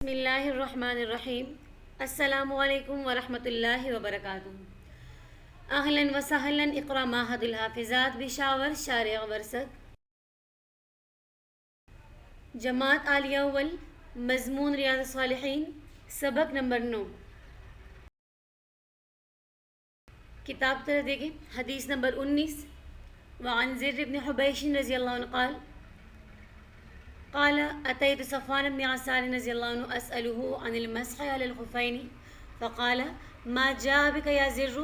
بسم اللہ الرحمن الرحیم۔ السلام علیکم ورحمۃ اللہ وبرکاتہ۔ اہلا وسہلا اقرا معہد الحافظات بشاور شارع ورسک، جماعت عالیہ اول، مضمون ریاض الصالحین، سبق نمبر 9۔ کتاب طرح دیکھیں، حدیث نمبر 19۔ وعن زر بن حبیش رضی اللہ عنہ قال اتيت صفوان بن عسال رضي الله عنه اساله عن المسح على الخفين فقال ما جاء بك يا زر؟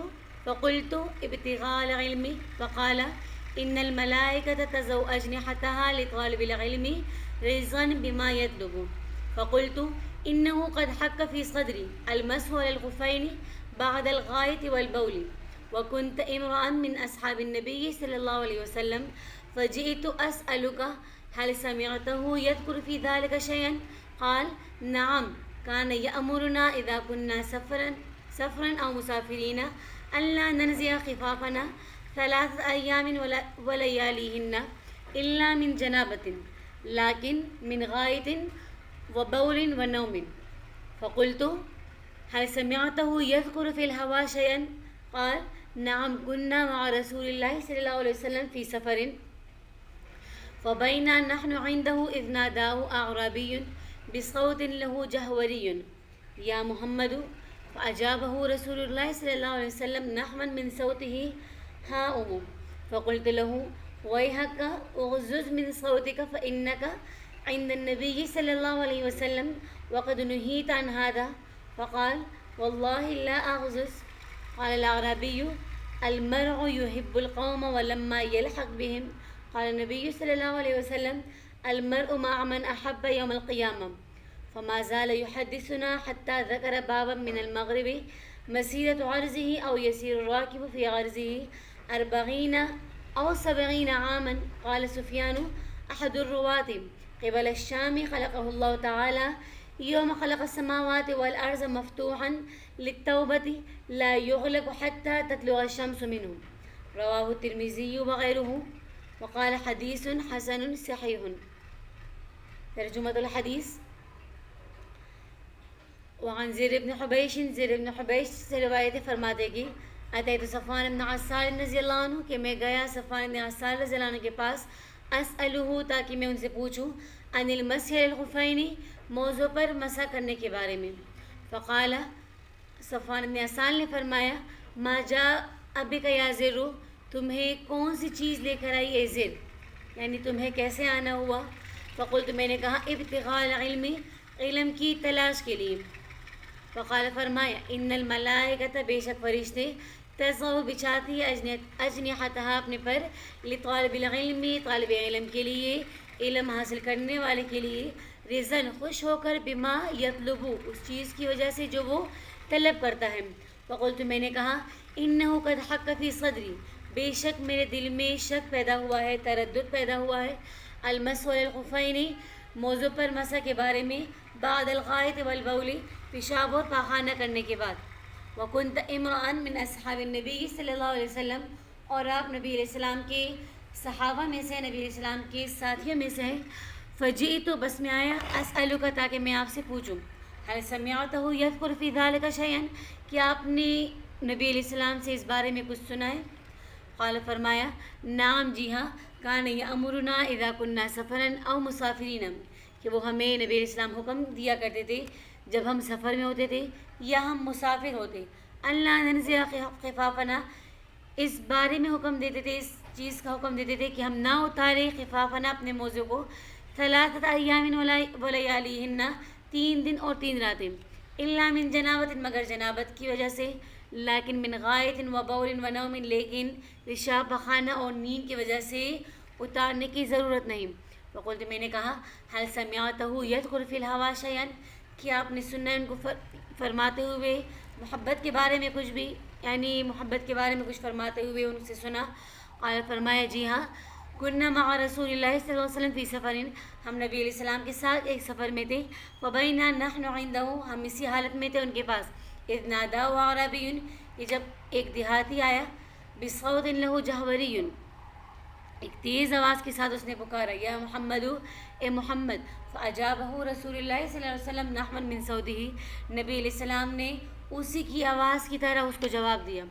فقلت ابتغاء العلم، فقال ان الملائكة تزو اجنحتها لطالب العلم رزقا بما يطلب، فقلت انه قد حك في صدري المسح على الخفين بعد الغائط والبول، وكنت امرأ من اصحاب النبي صلى الله عليه وسلم فجئت اسألك هل سمعته يذكر في ذلك شيئا؟ قال نعم، كان يأمرنا إذا كنا سفرا أو مسافرين ألا ننزع خفافنا 3 أيام ولياليهن إلا من جنابة، لكن من غائط وبول ونوم. فقلت هل سمعته يذكر في الهوى شيئا؟ قال نعم، كنا مع رسول الله صلى الله عليه وسلم في سفر فبينا نحن عنده إذ ناداه أعرابي بصوت له جهوري يا محمد، فأجابه رسول الله صلى الله عليه وسلم نحوا من صوته ها فقلت له ويحك اغزز من صوتك فإنك عند النبي صلى الله عليه وسلم وقد نهيت عن هذا، فقال والله لا أغزز. قال الأعرابي المرء يحب القوم ولما يلحق بهم قال النبي صلى الله عليه وسلم المرء مع من أحب يوم القيامة. فما زال يحدثنا حتى ذكر بابا من المغرب مسيرة عرضه أو يسير الراكب في عرضه 40 أو 70 عاما. قال سفيان أحد الرواة قبل الشام خلقه الله تعالى يوم خلق السماوات والأرض مفتوحا للتوبة لا يغلق حتى تطلع الشمس منه. رواه الترمذي وغيره وقال حدیث حسن صحیح. ترجمۃ الحدیث. وعن زر بن حبیش، زر بن حبیش سے روایت فرماتے کہ اتیت صفوان بن عسال رضی اللہ عنہ کہ میں گیا صفوان بن عسال رضی اللہ عنہ کے پاس اسألہ تاکہ میں ان سے پوچھوں عن المسح علی الخفین موضوع پر مسح کرنے کے بارے میں. فقال صفوان بن عسال نے فرمایا ما جاء بک یا زر، تمہیں کون سی چیز لے کر آئی اے زر، یعنی تمہیں کیسے آنا ہوا. فقلت میں نے کہا ابتغاء العلم، علم کی تلاش کے لیے. فقال فرمایا ان الملائکۃ، بے شک فرشتے تضع بچھاتی اجنحتہا اپنے پر لطالب العلم، طالب علم کے لیے، علم حاصل کرنے والے کے لیے، رضاً خوش ہو کر، بما یطلب اس چیز کی وجہ سے جو وہ طلب کرتا ہے. فقلت میں نے کہا انہ قد حق فی صدری، بے شک میرے دل میں شک پیدا ہوا ہے، تردد پیدا ہوا ہے، المسح علی الخفین موضوع پر مسح کے بارے میں، بعد الغائط والبول پیشاب اور پاخانہ کرنے کے بعد. وکنت امرأ من اصحاب النبی صلی اللہ علیہ وسلم، اور آپ نبی علیہ السلام کے صحابہ میں سے، نبی علیہ السلام کے ساتھیوں میں سے ہیں. فجئت، بس میں آیا، اسألک تاکہ میں آپ سے پوچھوں هل سمعته یذکر فی ذلک شیئا، کیا آپ نے نبی علیہ السلام سے اس بارے میں کچھ سنا ہے؟ قال فرمایا نعم، جی ہاں، کان یامرنا اذا کنا سفرا او مسافرین، کہ وہ ہمیں نبی علیہ السلام حکم دیا کرتے تھے جب ہم سفر میں ہوتے تھے یا ہم مسافر ہوتے، اللہ ننزع خفافنا، اس بارے میں حکم دیتے تھے، اس چیز کا حکم دیتے تھے کہ ہم نہ اتارے خفافنا اپنے موضوع کو، 3 ایام ولیالیہن 3 دن اور 3 راتیں، الا من جنابت مگر جنابت کی وجہ سے، لیکن من غائط و بول و نوم لیکن پیشاب پخانہ اور نیند کی وجہ سے اتارنے کی ضرورت نہیں. فقلت میں نے کہا هل سمعته يذكر في الهوى شيئا، کیا آپ نے سنا ان کو فرماتے ہوئے محبت کے بارے میں کچھ بھی، یعنی محبت کے بارے میں کچھ فرماتے ہوئے ان سے سنا؟ قال فرمایا جی ہاں، كنا مع رسول اللہ صلی اللہ علیہ وسلم فی سفر، ہم نبی علیہ السلام کے ساتھ ایک سفر میں تھے. فبینا نحن عنده، ہم اسی حالت میں تھے ان کے پاس. اذ ناداه اعرابی، یہ جب ایک دیہاتی آیا، بصوت له جهوري، ایک تیز آواز کے ساتھ اس نے پکارا یا محمد، اے محمد. فاجابہ رسول اللہ صلی اللہ علیہ وسلم نحوا من صوته، نبی علیہ السلام نے اسی کی آواز کی طرح اس کو جواب دیا،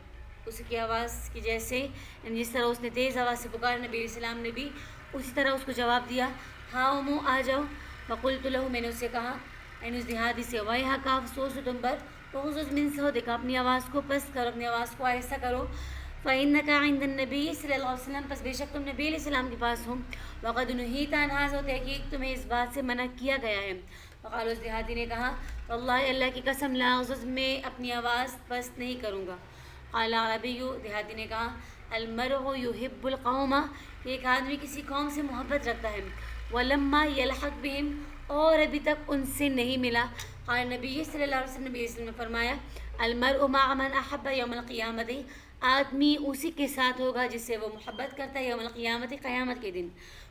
اسی کی آواز کی جیسے، جس طرح اس نے تیز آواز سے پکارا نبی علیہ السلام نے بھی اسی طرح اس کو جواب دیا. ہاں امو آ جاؤ. فقلت له، میں نے اس سے کہا، اس دیہاتی سے، وایحا کا افسوس ہو تم پر، اغضض من صوتک، اپنی آواز کو پست کرو، اپنی آواز کو آہستہ کرو. فإنک عند النبی صلی اللہ علیہ وسلم، پس بے شک تم نبی علیہ السلام کے پاس ہو. وقد نہیت عن ھذا، تحقیق تمہیں اس بات سے منع کیا گیا ہے. فقال، اس دیہاتی نے کہا، واللہ اللہ کی قسم، لا اغضض، میں اپنی آواز پست نہیں کروں گا. قال عربی، دیہاتی نے کہا، المرء یحب القوم، ایک آدمی کسی قوم سے محبت رکھتا ہے. ولما یلحق بہم، اور ابھی تک ان سے نہیں ملا. قال نبی صلی اللہ علیہ وسلم نے فرمایا، المرء مع من احب یوم القیامت، آدمی اسی کے ساتھ ہوگا جس سے وہ محبت کرتا ہے یوم القیامت، قیامت کے دن.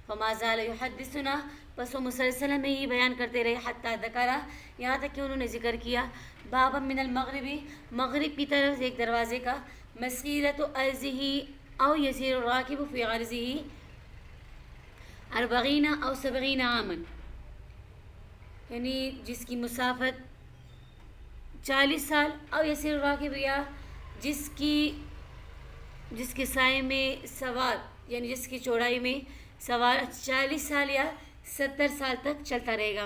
فما زال یحدثنا، بس وہ مسلسل میں ہی بیان کرتے رہے، حتی ذکرہ، یہاں تک کہ انہوں نے ذکر کیا، بابا من المغربی، مغرب کی طرف ایک دروازے کا، مسیرۃ ارضہ او یسیر الراکب فی عرضہ 40 او 70 عاما، یعنی جس کی مسافت 40 سال، او یسیر الراکب، یا جس کے سائے میں سوار، یعنی جس کی چوڑائی میں سوار 40 سال یا 70 سال تک چلتا رہے گا.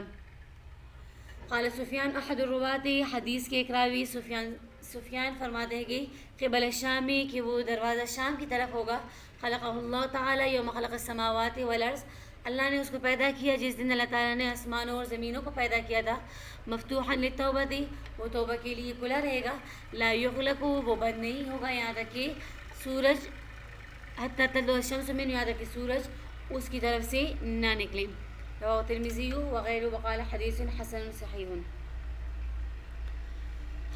قال سفیان احد الروات، حدیث کے ایک راوی سفیان فرماتے ہیں کہ قبل الشام، کہ وہ دروازہ شام کی طرف ہوگا. خلقہ اللہ تعالی یوم خلق السماوات والارض، اللہ نے اس کو پیدا کیا جس دن اللہ تعالیٰ نے آسمانوں اور زمینوں کو پیدا کیا تھا. مفتوحا للتوبۃ، وہ توبہ کے لیے کھلا رہے گا. لا یغلق، وہ بند نہیں ہوگا یہاں تک کہ سورج، حتی تطلع الشمس من، یہاں تک کہ سورج اس کی طرف سے نہ نکلے. رواه ترمذی وغیرہ وقال حدیث حسن صحیح.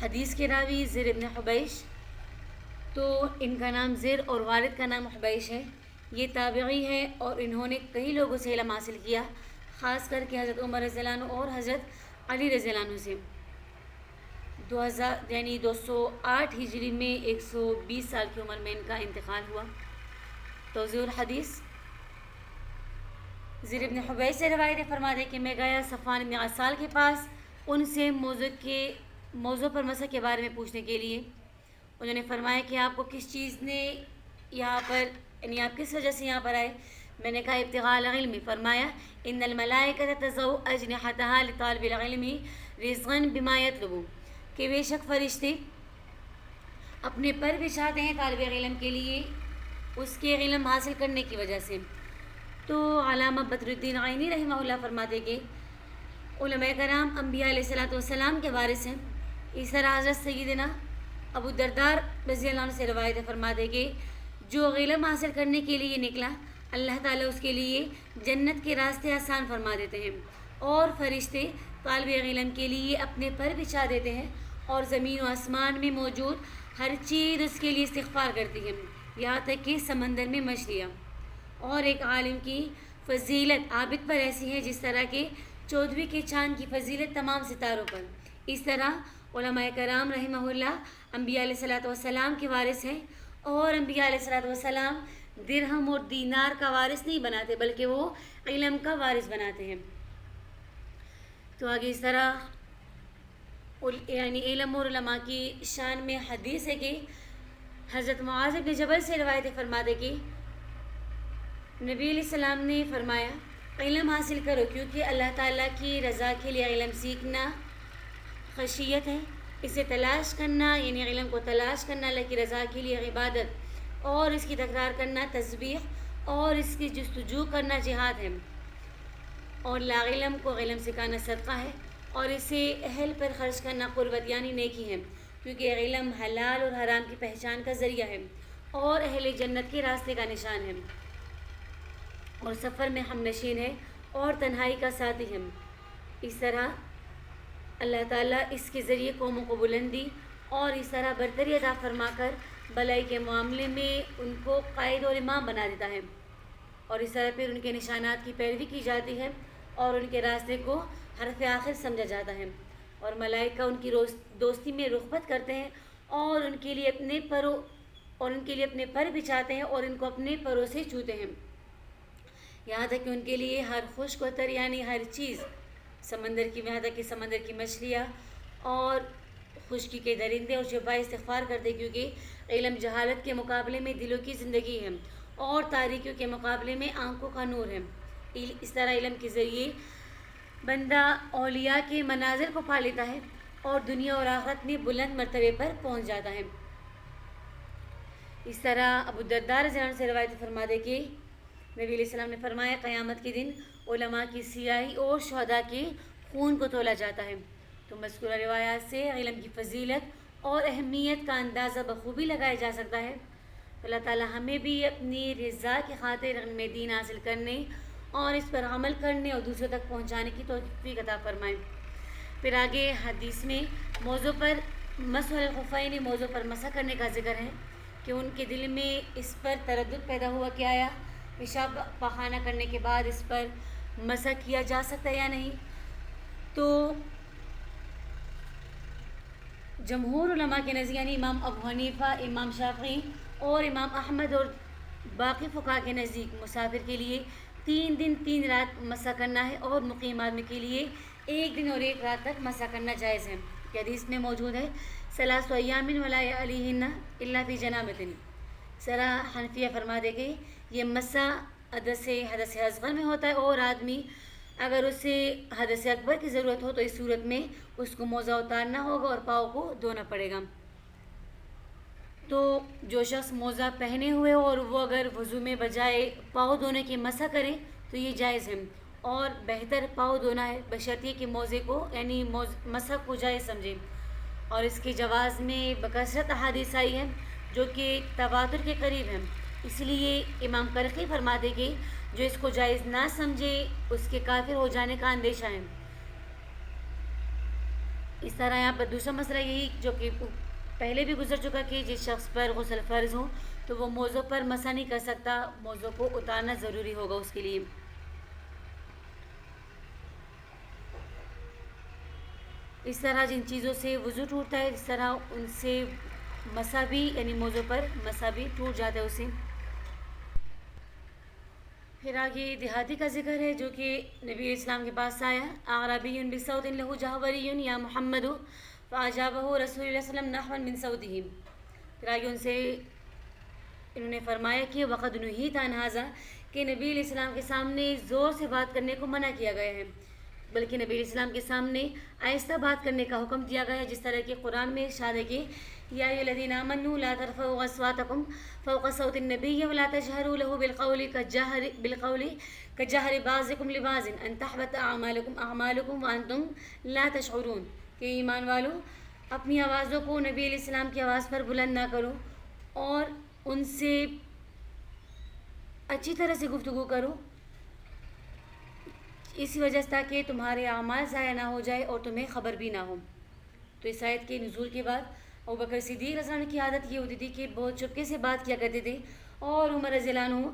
حدیث کے راوی زر ابن حبیش، تو ان کا نام زر اور والد کا نام حبیش ہے. یہ تابعی ہے اور انہوں نے کئی لوگوں سے علم حاصل کیا، خاص کر کے حضرت عمر رضی اللہ عنہ اور حضرت علی رضی اللہ عنہ سے. 208 ہجری میں 120 سال کی عمر میں ان کا انتقال ہوا. توضیح الحدیث، زر ابن حبیش سے روایت فرماتے ہیں کہ میں گیا صفوان بن عسال کے پاس ان سے موضوع پر مسئلہ کے بارے میں پوچھنے کے لیے. انہوں نے فرمایا کہ آپ کو کس چیز نے یہاں پر، یعنی آپ کس وجہ سے یہاں پر آئے؟ میں نے کہا ابتغاء العلم. فرمایا ان الملائکۃ تضع اجنحتها لطالب العلم رزقا بما یطلب، کہ بے شک فرشتے اپنے پر بچھاتے ہیں طالب علم کے لیے اس کے علم حاصل کرنے کی وجہ سے. تو علامہ بدر الدین عینی رحمہ اللہ فرماتے کہ علماء کرام انبیاء علیہ السلام کے وارث ہیں. اس طرح حضرت سیدنا ابو الدرداء رضی اللہ عنہ سے روایت فرماتے کہ جو علم حاصل کرنے کے لیے نکلا، اللہ تعالیٰ اس کے لیے جنت کے راستے آسان فرما دیتے ہیں، اور فرشتے طالب علم کے لیے اپنے پر بچھا دیتے ہیں، اور زمین و آسمان میں موجود ہر چیز اس کے لیے استغفار کرتی ہے، یہاں تک کہ سمندر میں مچھلیاں. اور ایک عالم کی فضیلت عابد پر ایسی ہے جس طرح کہ 14ویں کے چاند کی فضیلت تمام ستاروں پر. اس طرح علماء کرام رحمہ اللہ انبیاء علیہ السلام کے وارث ہیں، اور انبیاء علیہ السلام درہم اور دینار کا وارث نہیں بناتے بلکہ وہ علم کا وارث بناتے ہیں. تو آگے اس طرح یعنی علم اور علماء کی شان میں حدیث ہے کہ حضرت معاذ بن جبل سے روایت فرماتے کہ نبی علیہ السلام نے فرمایا علم حاصل کرو، کیونکہ اللہ تعالیٰ کی رضا کے لیے علم سیکھنا خشیت ہے، اسے تلاش کرنا یعنی علم کو تلاش کرنا اللہ کی رضا کے لیے عبادت، اور اس کی تکرار کرنا تسبیح، اور اس کی جستجو کرنا جہاد ہے، اور لا علم کو علم سکھانا صدقہ ہے، اور اسے اہل پر خرچ کرنا قربت یعنی نیکی ہے، کیونکہ علم حلال اور حرام کی پہچان کا ذریعہ ہے، اور اہل جنت کے راستے کا نشان ہے، اور سفر میں ہم نشین ہے، اور تنہائی کا ساتھی ہے. اس طرح اللہ تعالیٰ اس کے ذریعے قوموں کو بلندی اور اس طرح برتری عطا فرما کر بلائی کے معاملے میں ان کو قائد اور امام بنا دیتا ہے، اور اس طرح پھر ان کے نشانات کی پیروی کی جاتی ہے، اور ان کے راستے کو حرف آخر سمجھا جاتا ہے، اور ملائکہ ان کی دوستی میں رغبت کرتے ہیں، اور ان کے لیے اپنے پر بچھاتے ہیں، اور ان کو اپنے پروں سے چھوتے ہیں. یہاں تک کہ ان کے لیے ہر خشک و تر یعنی ہر چیز، سمندر کی، یہاں تک کہ سمندر کی مچھلیاں اور خشکی کے درندے اور شفاء استغفار کرتے، کیونکہ علم جہالت کے مقابلے میں دلوں کی زندگی ہے اور تاریکیوں کے مقابلے میں آنکھوں کا نور ہے۔ اس طرح علم کے ذریعے بندہ اولیاء کے منازل کو پا لیتا ہے اور دنیا اور آخرت میں بلند مرتبے پر پہنچ جاتا ہے۔ اس طرح ابو الدرداء رضی اللہ عنہ سے روایت فرماتے کہ نبی علیہ السلام نے فرمایا قیامت کے دن علماء کی سیاہی اور شہداء کے خون کو تولا جاتا ہے۔ تو مذکورہ روایات سے علم کی فضیلت اور اہمیت کا اندازہ بخوبی لگایا جا سکتا ہے۔ اللہ تعالیٰ ہمیں بھی اپنی رضا کی خاطر علم دین حاصل کرنے اور اس پر عمل کرنے اور دوسروں تک پہنچانے کی توفیق عطا فرمائے۔ پھر آگے حدیث میں موضوع پر مسح الخفین، موضوع پر مسح کرنے کا ذکر ہے کہ ان کے دل میں اس پر تردد پیدا ہوا کہ آیا پیشاب پخانہ کرنے کے بعد اس پر مسح کیا جا سکتا ہے یا نہیں۔ تو جمہور علماء کے نزدیک یعنی امام ابو حنیفہ، امام شافعی اور امام احمد اور باقی فقہاء کے نزدیک مسافر کے لیے 3 دن 3 رات مسح کرنا ہے اور مقیم آدمی کے لیے 1 دن اور 1 رات تک مسح کرنا جائز ہے۔ کہ حدیث میں موجود ہے ثلاث ایام ولا علیہن الا فی جنابۃ۔ سرا حنفیہ فرما دے کہ یہ مسح حدث اصغر میں ہوتا ہے اور آدمی اگر اسے حدث اکبر کی ضرورت ہو تو اس صورت میں اس کو موزہ اتارنا ہوگا اور پاؤں کو دھونا پڑے گا۔ تو جو شخص موزہ پہنے ہوئے اور وہ اگر وضو میں بجائے پاؤں دھونے کی مسح کرے تو یہ جائز ہے اور بہتر پاؤں دھونا ہے، بشرطیے کہ موزے کو یعنی مسح کو جائز سمجھے۔ اور اس کے جواز میں بکثرت احادیث آئی ہے جو کہ تواتر کے قریب ہیں، اس لیے امام کرخی فرماتے کہ جو اس کو جائز نہ سمجھے اس کے کافر ہو جانے کا اندیشہ ہے۔ اس طرح یہاں پر دوسرا مسئلہ یہی جو کہ پہلے بھی گزر چکا کہ جس شخص پر غسل فرض ہو تو وہ موضوع پر مسح نہیں کر سکتا، موضوع کو اتارنا ضروری ہوگا اس کے لیے۔ اس طرح جن چیزوں سے وضو ٹوٹتا ہے اس طرح ان سے مسح بھی یعنی موضوع پر مسح بھی ٹوٹ جاتا ہے اسے۔ پھر آگے دیہاتی کا ذکر ہے جو کہ نبی علیہ السلام کے پاس آیا، اعرابی بصوت لہ جہوری یا محمد فاجابہ رسول اللہ صلی اللہ علیہ وسلم نحوا من صوتہ۔ پھر آگے ان سے انہوں نے فرمایا کہ وقد نہیت عن ھذا کہ نبی علیہ السلام کے سامنے زور سے بات کرنے کو منع کیا گیا ہے، بلکہ نبی علیہ السلام کے سامنے آہستہ بات کرنے کا حکم دیا گیا ہے، جس طرح کہ قرآن میں ارشاد ہے کہ یا ایھا الذین آمنوا لا ترفعوا اصواتکم فوق صوت النبی ولا تجہروا له بالقول کجہر بعضکم لبعض ان تحبط اعمالکم وانتم لا تشعرون کہ ایمان والو اپنی آوازوں کو نبی علیہ السلام کی آواز پر بلند نہ کرو اور ان سے اچھی طرح سے گفتگو کرو، اسی وجہ سے تاکہ تمہارے اعمال ضائع نہ ہو جائے اور تمہیں خبر بھی نہ ہو۔ تو اس آیت کے نزول کے بعد ابوبکر صدیق رضی اللہ عنہ کی عادت یہ ہوتی تھی کہ بہت چپکے سے بات کیا کرتے تھے اور عمر رضی اللہ عنہ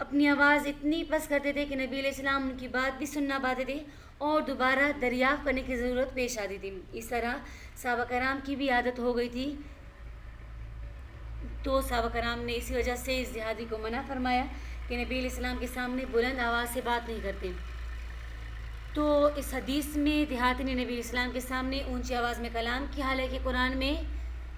اپنی آواز اتنی پست کرتے تھے کہ نبی علیہ السلام ان کی بات بھی سننا پاتے تھے اور دوبارہ دریافت کرنے کی ضرورت پیش آتی تھی۔ اس طرح صحابہ کرام کی بھی عادت ہو گئی تھی، تو صحابہ کرام نے اسی وجہ سے اس دیہاتی کو منع فرمایا کہ نبی علیہ السلام کے سامنے بلند آواز سے بات نہیں کرتے۔ تو اس حدیث میں دیہاتی نے نبی علیہ السلام کے سامنے اونچی آواز میں کلام کی، حالانکہ قرآن میں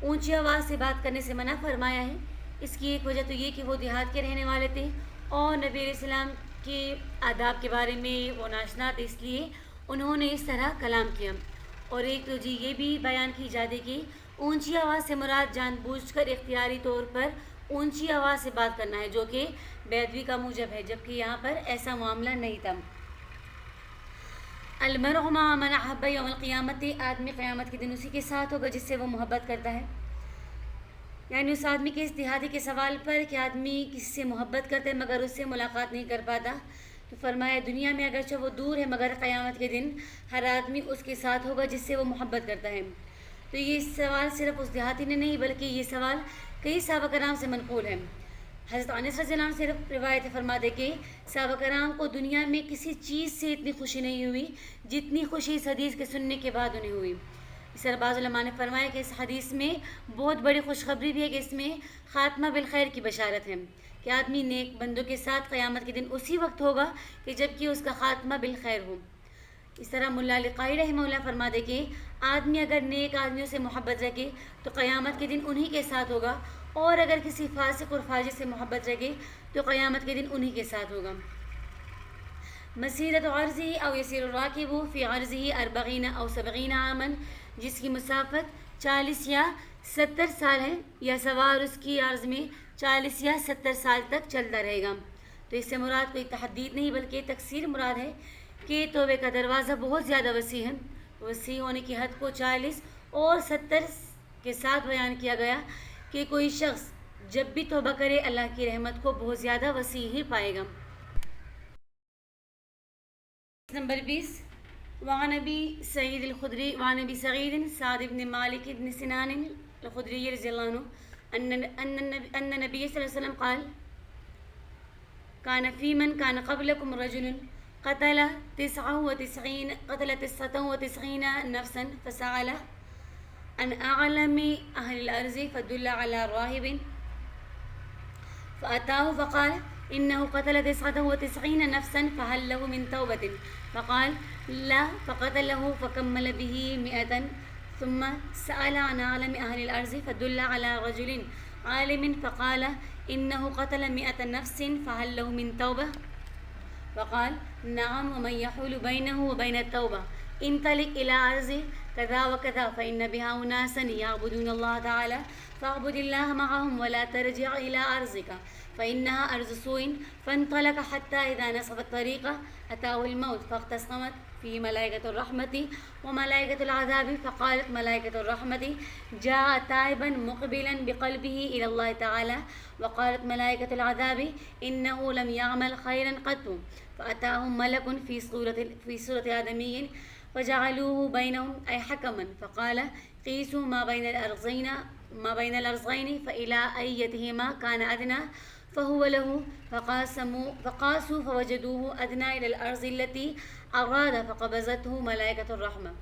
اونچی آواز سے بات کرنے سے منع فرمایا ہے۔ اس کی ایک وجہ تو یہ کہ وہ دیہات کے رہنے والے تھے اور نبی علیہ السلام کے آداب کے بارے میں وہ ناشنا تھے، اس لیے انہوں نے اس طرح کلام کیا۔ اور ایک تو یہ بھی بیان کی جاتی کہ اونچی آواز سے مراد جان بوجھ کر اختیاری طور پر اونچی آواز سے بات کرنا ہے، جو کہ بیدوی کا موجب ہے، جبکہ یہاں پر ایسا معاملہ نہیں تھا۔ المرء مع من احب یوم القیامت، آدمی قیامت کے دن اسی کے ساتھ ہوگا جس سے وہ محبت کرتا ہے۔ یعنی اس آدمی کے اس دیہاتی کے سوال پر کہ آدمی کسی سے محبت کرتا ہے مگر اس سے ملاقات نہیں کر پاتا، تو فرمایا دنیا میں اگرچہ وہ دور ہے مگر قیامت کے دن ہر آدمی اس کے ساتھ ہوگا جس سے وہ محبت کرتا ہے۔ تو یہ سوال صرف اس دیہاتی نے نہیں بلکہ یہ سوال کئی صحابہ کرام سے منقول ہے۔ حضرت انس رضی اللہ عنہ سے روایت فرماتے کہ صحابہ کرام کو دنیا میں کسی چیز سے اتنی خوشی نہیں ہوئی جتنی خوشی اس حدیث کے سننے کے بعد انہیں ہوئی۔ اس طرح بعض علماء نے فرمایا کہ اس حدیث میں بہت بڑی خوشخبری بھی ہے کہ اس میں خاتمہ بالخیر کی بشارت ہے، کہ آدمی نیک بندوں کے ساتھ قیامت کے دن اسی وقت ہوگا کہ جب کہ اس کا خاتمہ بالخیر ہو۔ اس طرح ملا لقائی رحمہ اللہ فرماتے کہ آدمی اگر نیک آدمیوں سے محبت رکھے تو قیامت کے دن انہی کے ساتھ ہوگا، اور اگر کسی فاسق اور فاجر سے محبت رکھے تو قیامت کے دن انہی کے ساتھ ہوگا۔ مسیرت عرضی او یسیر الراکب فی عرضی 40 او 70 عاما، جس کی مسافت 40 یا 70 سال ہے یا سوار اس کی عرض میں 40 یا 70 سال تک چلتا رہے گا۔ تو اس سے مراد کوئی تحدید نہیں بلکہ تکثیر مراد ہے کہ توبے کا دروازہ بہت زیادہ وسیع ہے۔ وسیع ہونے کی حد کو 40 اور 70 کے ساتھ بیان کیا گیا کہ کوئی شخص جب بھی توبہ کرے اللہ کی رحمت کو بہت زیادہ وسیع ہی پائے گا۔ نمبر 20 وعن ابی سعید الخدری وعن ابی سعید سعد بن مالک بن سنان الخدری رضی اللہ عنہ ان نبی صلی اللہ علیہ وسلم قال كان في من كان قبلكم رجل قتل 99 نفسا فسأل عن أعلم أهل الأرض فدل على راهب فأتاه فقال إنه قتل 99 نفسا فهل له من توبة؟ فقال لا، فقتله فكمل به 100 ثم سأل عن أعلم أهل الأرض فدل على رجل عالم فقال إنه قتل 100 نفس فهل له من توبة؟ فقال نعم، ومن يحول بينه وبين التوبة انطلق إلى أرض كذا وكذا فإن بها أناسا يعبدون الله تعالى فاعبد الله معهم ولا ترجع إلى أرضك فإنها أرض سوء. فانطلق حتى إذا نصف الطريق أتاه الموت فاختصمت فيه ملائكة الرحمة وملائكة العذاب، فقالت ملائكة الرحمة جاء تائبا مقبلا بقلبه إلى الله تعالى، وقالت ملائكة العذاب إنه لم يعمل خيرا قط. فأتاهم ملك في صورة آدمي فجعلوه بينهم أي حكما، فقال قيسوا ما بين الأرضين فإلى أيتهما كان أدنى فهو له، فقاسوا فوجدوه أدنى إلى الأرض التي أراد فقبضته ملائكة الرحمة.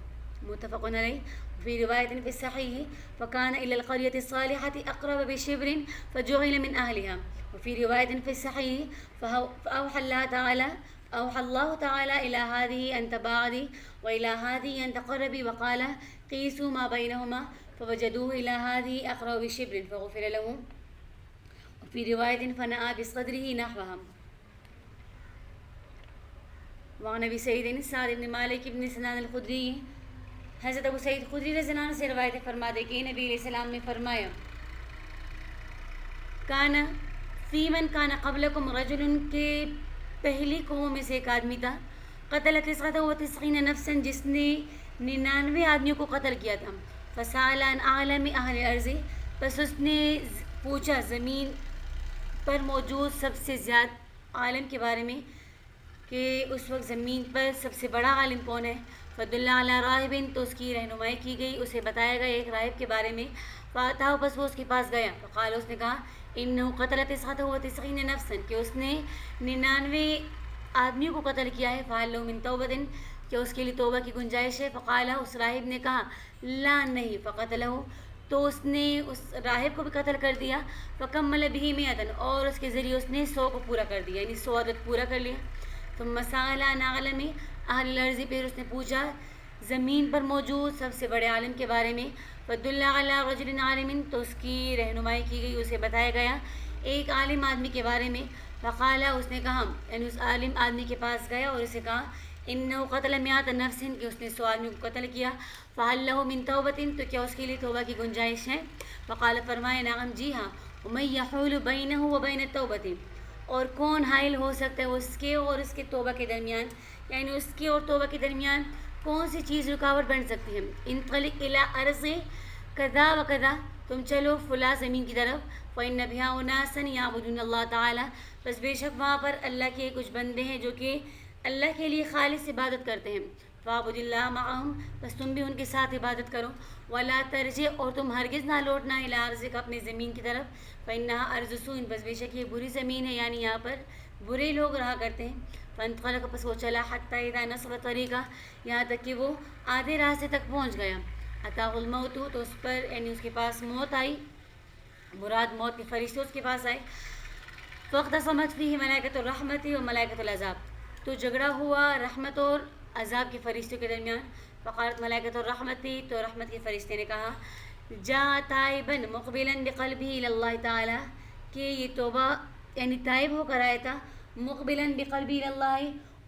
متفق عليه. في رواية في الصحيح فكان إلى القرية الصالحة أقرب بشبر فجعل من أهلها. وفي رواية في الصحيح فأوحى الله تعالى إلى هذه أن تباعدي وإلى هذه أن تقربي، وقال قيسوا ما بينهما فوجدوه إلى هذه أقرب بشبر فغفر له. وفي رواية فنأى بصدره نحوها. وعن ابی سعید سعد بن مالک بن سنان الخدری، حضرت ابو سعید خدری رضی اللہ عنہ سے روایت فرماتے کہ نبی علیہ السلام نے فرمایا کان فی من کان قبلکم رجل، کے پہلی قوموں میں سے ایک آدمی تھا، قتل 99 نفسا، جس نے 99 آدمیوں کو قتل کیا تھا، فسأل عن اعلم اہل الارض، بس اس نے پوچھا زمین پر موجود سب سے زیادہ عالم کے بارے میں کہ اس وقت زمین پر سب سے بڑا عالم کون ہے، فدل علی راہب، تو اس کی رہنمائی کی گئی، اسے بتایا گیا ایک راہب کے بارے میں، فاتاہ، بس وہ اس کے پاس گیا، فقال، اس نے کہا انہ قتل 99 نفسا، کہ اس نے 99 آدمیوں کو قتل کیا ہے، فہل لہ من توبۃ، کہ اس کے لیے توبہ کی گنجائش ہے، فقال، اس راہب نے کہا لا، نہیں، فقتلہ، تو اس نے اس راہب کو بھی قتل کر دیا، فکمل بہ 100، اور اس کے ذریعے اس نے 100 کو پورا کر دیا، یعنی 100 عدد پورا کر لیا. ثم سأل عن أعلم أهل الأرض، پھر اس نے پوچھا زمین پر موجود سب سے بڑے عالم کے بارے میں، فدل علی رجل عالم، تو اس کی رہنمائی کی گئی، اسے بتایا گیا ایک عالم آدمی کے بارے میں، فقال، اس نے کہا، یعنی اس عالم آدمی کے پاس گیا اور اسے کہا انہ قتل 100 نفس، کہ اس نے 100 آدمیوں کو قتل کیا، فہل لہ من توبۃ، تو کیا اس کے لیے توبہ کی گنجائش ہے، فقال، فرمایا نعم، جی ہاں، ومن یحول بینہ وبین التوبۃ، اور کون حائل ہو سکتا ہے اس کے اور اس کے توبہ کے درمیان، یعنی اس کے اور توبہ کے درمیان کون سی چیز رکاوٹ بن سکتی ہے. انطلق الی ارض کذا و کذا، تم چلو فلاں زمین کی طرف، فإن بها أناسا يعبدون اللہ تعالی، بس بے شک وہاں پر اللہ کے کچھ بندے ہیں جو کہ اللہ کے لیے خالص عبادت کرتے ہیں، فاعبد اللہ معہم، بس تم بھی ان کے ساتھ عبادت کرو، ولا ترجع، اور تم ہرگز نہ لوٹنا، الی ارضک، اپنے زمین کی طرف، فإنها أرض سوء، بس بے شک یہ بری زمین ہے، یعنی یہاں پر برے لوگ رہا کرتے ہیں. فانطلق، پس وہ چلا، حتی اذا نصف الطریق، یہاں تک کہ وہ آدھے راستے تک پہنچ گیا، اتاہ الموت، تو اس پر یعنی اس کے پاس موت آئی، مراد موت کے فرشتے اس کے پاس آئے، فاختصمت فیہ ملائکۃ الرحمت و ملائکۃ العذاب، تو جھگڑا ہوا رحمت اور عذاب کے فرشتوں کے درمیان. فقالت ملائکۃ الرحمت، تو رحمت کے فرشتے نے کہا جا تائبا مقبلا بقلبہ الی اللہ تعالی، کہ یہ توبہ یعنی تائب ہو کر آیا تھا، مقبلا بقلبہ الی اللہ،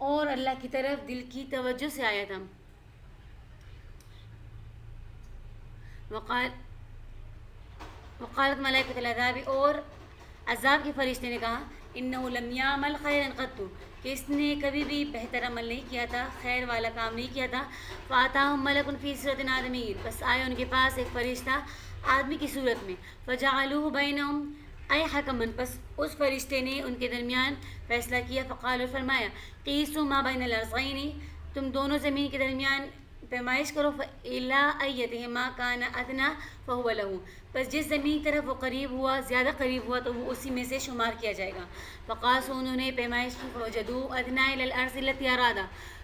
اور اللہ کی طرف دل کی توجہ سے آیا تھا. وقالت ملائکۃ العذاب، اور عذاب کے فرشتے نے کہا انہ لم یعمل خیرا قط، کہ اس نے کبھی بھی بہتر عمل نہیں کیا تھا، خیر والا کام نہیں کیا تھا. فاتاہم ملک فی صورت آدمی، بس آیا ان کے پاس ایک فرشتہ آدمی کی صورت میں. فجعلوہ بینہم اے حکمن، پس اس فرشتے نے ان کے درمیان فیصلہ کیا. فقالوا، فرمایا قیسوا ما بین الارضین، تم دونوں زمین کے درمیان پیمائش کرو. فإلی ایتہما کان ادنی فہو لہ، بس جس زمین کی طرف وہ قریب ہوا، زیادہ قریب ہوا، تو وہ اسی میں سے شمار کیا جائے گا. فقاسوا، انہوں نے پیمائش کی. فوجدوا ادنی الی الارض التی اراد،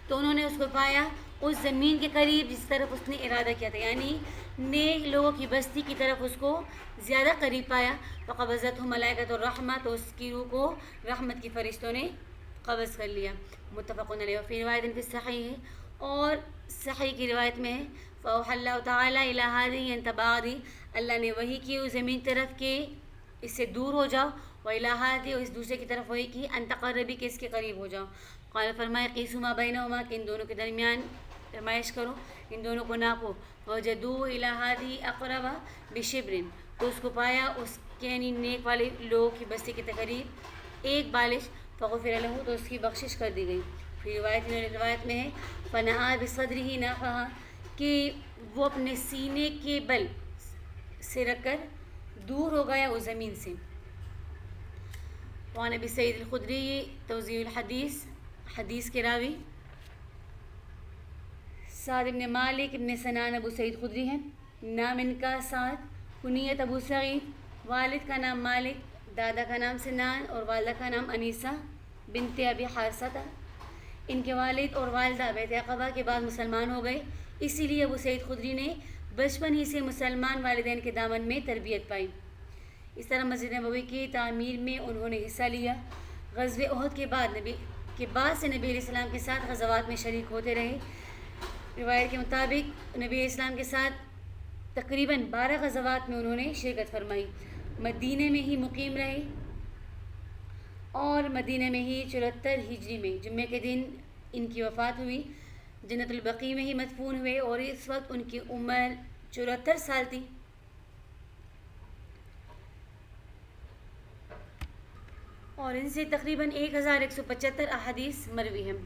تو انہوں نے اس کو پایا اس زمین کے قریب جس طرف اس نے ارادہ کیا تھا، یعنی نیک لوگوں کی بستی کی طرف اس کو زیادہ قریب پایا. فقبضتہ ملائکۃ الرحمہ، تو اس کی روح کو رحمت کے فرشتوں نے قبض کر لیا. متفق علیہ. وفی روایت فی الصحیح، اور صحیح کی روایت میں ہے فأوحى اللہ تعالیٰ الی ہذہ ان تباعدی، اللہ نے وحی کی اس زمین طرف کہ اس سے دور ہو جاؤ. وإلی ہذہ، اور اس دوسرے کی طرف وحی کی ان تقربی، کہ اس کے قریب ہو جاؤ. قال، فرمایا قیسوا ما بینہما، کہ ان دونوں کے درمیان پیمائش کرو، ان دونوں کو ناپو. وجدوا الی ہذہ اقرب بشبر، تو اس کو پایا اس کے یعنی نیک والے لوگوں کی بستی کے قریب ایک بالش. فغفر لہ، تو اس کی بخشش کر دی گئی. پھر روایت میں ہے فنہا بصدرہ نفہا، کہ وہ اپنے سینے کے بل سے رکھ کر دور ہو گیا اس زمین سے. وعن ابی سعید الخدری توضیح الحدیث، حدیث کے راوی سعد بن مالک بن سنان ابو سعید خدری ہیں. نام ان کا سعد، کنیت ابو سعید، والد کا نام مالک، دادا کا نام سنان، اور والدہ کا نام انیسہ بنت ابی حارثہ تھا. ان کے والد اور والدہ بیعت عقبہ کے بعد مسلمان ہو گئے، اسی لیے ابو سعید خدری نے بچپن ہی سے مسلمان والدین کے دامن میں تربیت پائی. اس طرح مسجد نبوی کی تعمیر میں انہوں نے حصہ لیا. غزوہ احد کے بعد سے نبی علیہ السلام کے ساتھ غزوات میں شریک ہوتے رہے. روایت کے مطابق نبی علیہ السلام کے ساتھ تقریباً 12 غزوات میں انہوں نے شرکت فرمائی. مدینہ میں ہی مقیم رہے، اور مدینہ میں ہی 74 ہجری میں جمعہ کے دن ان کی وفات ہوئی. جنت البقیع میں ہی مدفون ہوئے، اور اس وقت ان کی عمر 74 سال تھی. اور ان سے تقریباً 1175 احادیث مروی ہیں.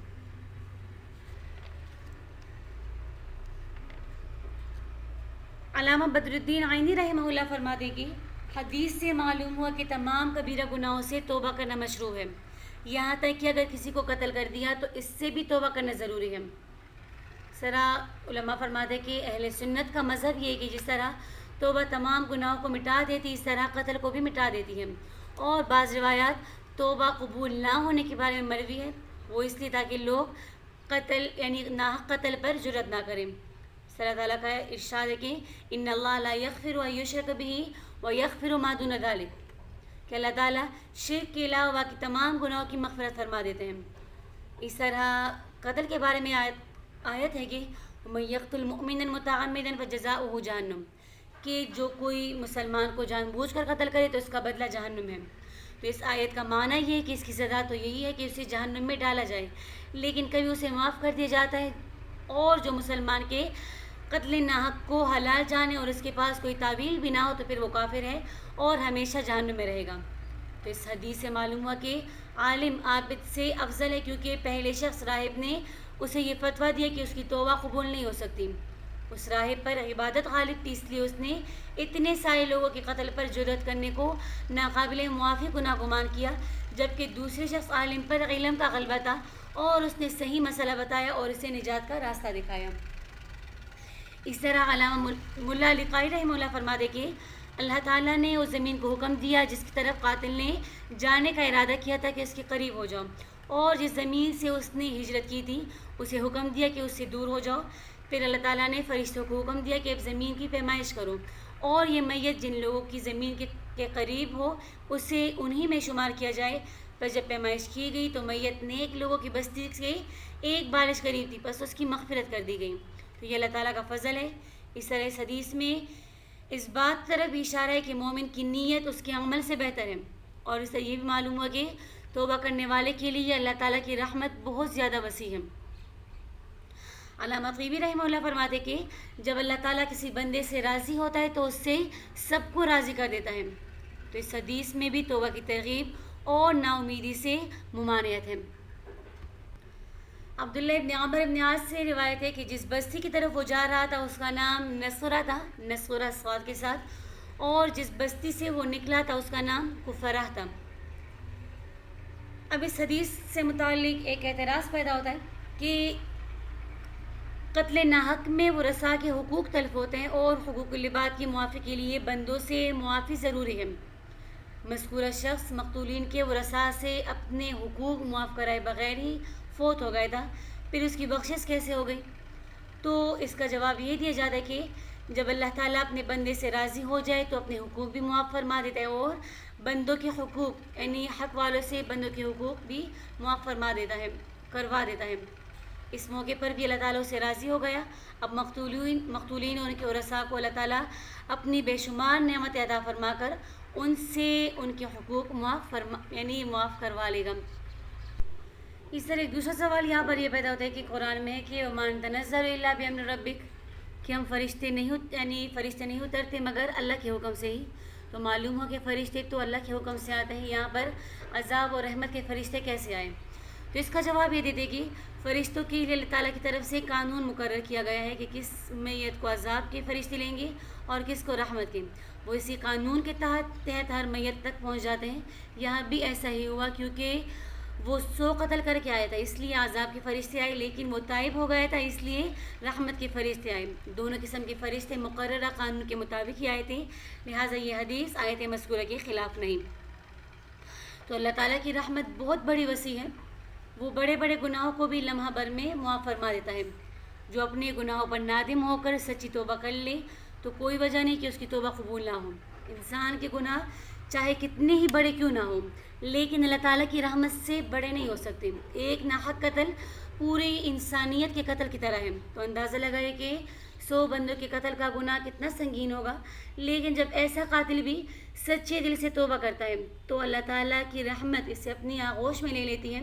علامہ بدر الدین عینی رحمہ اللہ فرماتے کہ حدیث سے معلوم ہوا کہ تمام کبیرہ گناہوں سے توبہ کرنا مشروع ہے، یہاں تک کہ اگر کسی کو قتل کر دیا تو اس سے بھی توبہ کرنا ضروری ہے. علماء فرماتے کہ اہل سنت کا مذہب یہ ہے کہ جس طرح توبہ تمام گناہوں کو مٹا دیتی، اس طرح قتل کو بھی مٹا دیتی ہے. اور بعض روایات توبہ قبول نہ ہونے کے بارے میں مروی ہے، وہ اس لیے تاکہ لوگ قتل یعنی ناحق قتل پر جرأت نہ کریں. اللہ تعالیٰ کا ارشاد ہے کہ ان اللہ لا یغفر ان یشرک بہ ویغفر ما دون ذلک، کہ اللہ تعالیٰ شرک کے علاوہ باقی تمام گناہوں کی مغفرت فرما دیتے ہیں. اس طرح قتل کے بارے میں آیت ہے کہ ومن یقتل مؤمنا متعمدا فجزاؤہ جہنم، کہ جو کوئی مسلمان کو جان بوجھ کر قتل کرے تو اس کا بدلہ جہنم ہے. تو اس آیت کا معنی یہ ہے کہ اس کی سزا تو یہی ہے کہ اسے جہنم میں ڈالا جائے، لیکن کبھی اسے معاف کر دیا جاتا ہے. اور جو مسلمان کے قتل ناحق کو حلال جانے اور اس کے پاس کوئی تعویل بھی نہ ہو تو پھر وہ کافر ہے اور ہمیشہ جہنم میں رہے گا. تو اس حدیث سے معلوم ہوا کہ عالم عابد سے افضل ہے، کیونکہ پہلے شخص راہب نے اسے یہ فتویٰ دیا کہ اس کی توبہ قبول نہیں ہو سکتی. اس راہب پر عبادت غالب تھی، اس لیے اس نے اتنے سارے لوگوں کے قتل پر جرأت کرنے کو ناقابل معافی گناہ گمان کیا، جبکہ دوسرے شخص عالم پر علم کا غلبہ تھا اور اس نے صحیح مسئلہ بتایا اور اسے نجات کا راستہ دکھایا. اس طرح علامہ ملا علی قاری رحمہ اللہ فرماتے کہ اللہ تعالیٰ نے اس زمین کو حکم دیا جس کی طرف قاتل نے جانے کا ارادہ کیا تھا کہ اس کے قریب ہو جاؤ، اور جس زمین سے اس نے ہجرت کی تھی اسے حکم دیا کہ اس سے دور ہو جاؤ. پھر اللہ تعالیٰ نے فرشتوں کو حکم دیا کہ اب زمین کی پیمائش کرو، اور یہ میت جن لوگوں کی زمین کے کے قریب ہو اسے انہی میں شمار کیا جائے۔ پر جب پیمائش کی گئی تو میت نیک لوگوں کی بستی سے ایک بالش قریب تھی، بس اس کی مغفرت کر دی گئی۔ تو یہ اللہ تعالیٰ کا فضل ہے۔ اس طرح اس حدیث میں اس بات طرف بھی اشارہ ہے کہ مومن کی نیت اس کے عمل سے بہتر ہے، اور اس سے یہ بھی معلوم ہوا کہ توبہ کرنے والے کے لیے اللہ تعالیٰ کی رحمت بہت زیادہ وسیع ہے۔ علامہ طیبی رحمہ اللہ فرماتے کہ جب اللہ تعالیٰ کسی بندے سے راضی ہوتا ہے تو اس سے سب کو راضی کر دیتا ہے۔ تو اس حدیث میں بھی توبہ کی ترغیب اور نا امیدی سے ممانعت ہے۔ عبداللہ ابن عمر ابن عاص سے روایت ہے کہ جس بستی کی طرف وہ جا رہا تھا اس کا نام نصرہ تھا، نصرہ صاد کے ساتھ، اور جس بستی سے وہ نکلا تھا اس کا نام کفرہ تھا۔ اب اس حدیث سے متعلق ایک اعتراض پیدا ہوتا ہے کہ قتل ناحق میں ورثاء کے حقوق تلف ہوتے ہیں اور حقوق العباد کی معافی کے لیے بندوں سے معافی ضروری ہے۔ مذکورہ شخص مقتولین کے ورثاء سے اپنے حقوق معاف کرائے بغیر ہی فوت ہو گیا تھا، پھر اس کی بخشش کیسے ہو گئی؟ تو اس کا جواب یہ دیا جاتا ہے کہ جب اللہ تعالیٰ اپنے بندے سے راضی ہو جائے تو اپنے حقوق بھی معاف فرما دیتا ہے، اور بندوں کے حقوق یعنی حق والوں سے بندوں کے حقوق بھی معاف فرما دیتا ہے، کروا دیتا ہے۔ اس موقع پر بھی اللہ تعالیٰ سے راضی ہو گیا۔ اب مقتولین اور ان کے ورثاء کو اللہ تعالیٰ اپنی بے شمار نعمت عطا فرما کر ان سے ان کے حقوق معاف کروا لے گا۔ اس طرح ایک دوسرا سوال یہاں پر یہ پیدا ہوتا ہے کہ قرآن میں ہے کہ وَمَا تَنَزَّلُ إِلَّا بِأَمْرِ رَبِّكَ، کہ ہم فرشتے نہیں اترتے مگر اللہ کے حکم سے ہی۔ تو معلوم ہو کہ فرشتے تو اللہ کے حکم سے آتے ہیں، یہاں پر عذاب اور رحمت کے فرشتے کیسے آئے؟ تو اس کا جواب یہ دیتے کہ فرشتوں کے لیے اللہ تعالیٰ کی طرف سے قانون مقرر کیا گیا ہے کہ کس میت کو عذاب کے فرشتے لیں گے اور کس کو رحمت کے۔ وہ اسی قانون کے تحت ہر میت تک پہنچ جاتے ہیں۔ یہاں بھی ایسا ہی ہوا، کیونکہ وہ 100 قتل کر کے آیا تھا اس لیے عذاب کے فرشتے آئے، لیکن وہ تائب ہو گیا تھا اس لیے رحمت کے فرشتے آئے۔ دونوں قسم کے فرشتے مقررہ قانون کے مطابق ہی آئے تھے، لہٰذا یہ حدیث آیت مذکورہ کے خلاف نہیں۔ تو اللہ تعالیٰ کی رحمت بہت بڑی وسیع ہے، وہ بڑے بڑے گناہوں کو بھی لمحہ بھر میں معاف فرما دیتا ہے۔ جو اپنے گناہوں پر نادم ہو کر سچی توبہ کر لے تو کوئی وجہ نہیں کہ اس کی توبہ قبول نہ ہو۔ انسان کے گناہ چاہے کتنے ہی بڑے کیوں نہ ہوں، لیکن اللہ تعالیٰ کی رحمت سے بڑے نہیں ہو سکتے۔ ایک ناحق قتل پوری انسانیت کے قتل کی طرح ہے۔ تو اندازہ لگائے کہ 100 بندوں کے قتل کا گناہ کتنا سنگین ہوگا، لیکن جب ایسا قاتل بھی سچے دل سے توبہ کرتا ہے تو اللہ تعالیٰ کی رحمت اسے اپنی آغوش میں لے لیتی ہے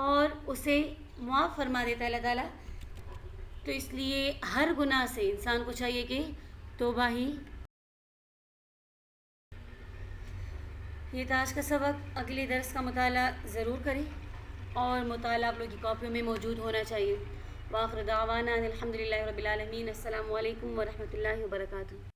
اور اسے معاف فرما دیتا ہے اللہ تعالیٰ۔ تو اس لیے ہر گناہ سے انسان کو چاہیے کہ توبہ ہی۔ یہ تھا آج کا سبق، اگلے درس کا مطالعہ ضرور کریں، اور مطالعہ آپ لوگ کی کاپیوں میں موجود ہونا چاہیے۔ وآخر دعوانا الحمدللہ رب العالمین۔ السلام علیکم ورحمۃ اللہ وبرکاتہ۔